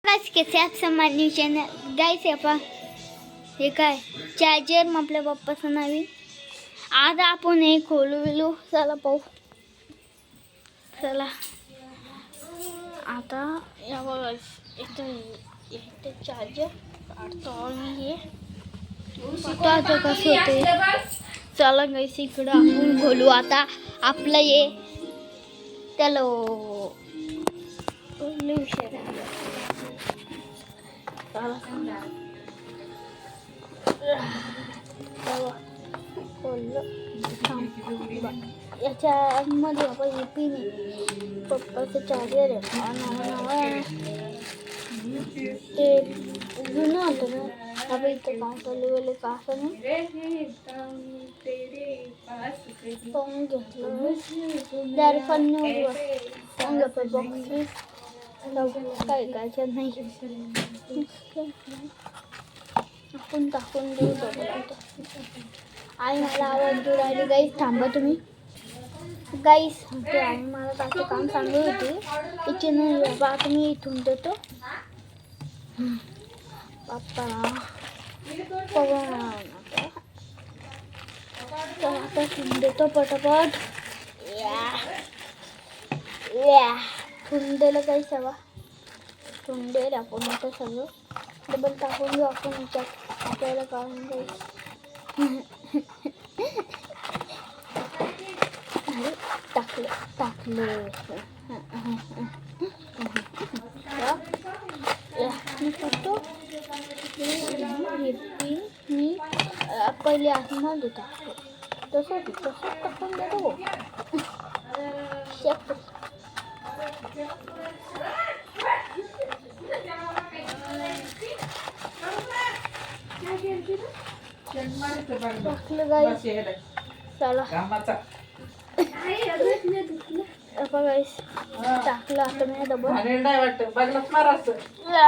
guys कैसे आप सम्मान न्यूज चॅनल गाइस हे काय चार्जर मग आपल्या पप्पाचं नवीन आज आपण हे खोलू चला पाहू चला आता या बघा इथे चार्जर काढतो मी हे आता कसं होते चला गाइस इकडं आपण खोलू आता आपलं हे चलो विषय याच्यामध्ये आपण पिन पप्पाचं चार्जर आहे ते जुनं होतं ना आपण इथं काम चालू का असं नाही पाहून घेतलं डायरेक्ट बॉक्स काय कायचं नाही आपण टाकून देऊ आई मला आवाज देऊ राहिली गाईस थांबा तुम्ही गाईस ते आई मला त्याचं काम सांगत होती तिची नाही बाबा तुम्ही इथून देतो बाप्पा आता ठेवून देतो पटापट ठेवून दिलं काही सवा ठेवून देईल आपण आता सगळं डबल टाकून घेऊ आपण याच्यात आपल्याला काढून जाईल टाकले मी करतो मी पहिले आतमध्ये टाकतो तसंच टाकून देतो टाकलं गाईस चला गाईस टाकलं आता मी डबल नाही वाटत बघलाच मारायचं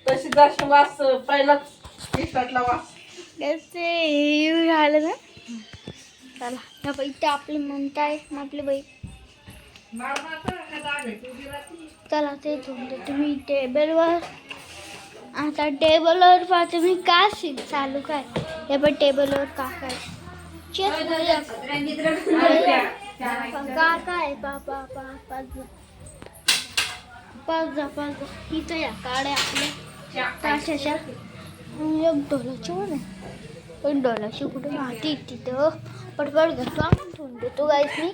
तशी जशी वास पहिलाच तिखटला वास येऊ झालं ना चला इथे आपली ममता आहे आपली बाई चला ते घेऊन दे तुम्ही टेबलवर आता टेबलवर पहा तुम्ही का चालू काय हे पण टेबलवर का काय काय पाच जा इथं या काड्या आपल्या ताशाच्या एक डोलाची पण आहे पण डोलाची कुठे माती तिथं पटपट घेतो आपण ठेवून देतो गाईस मी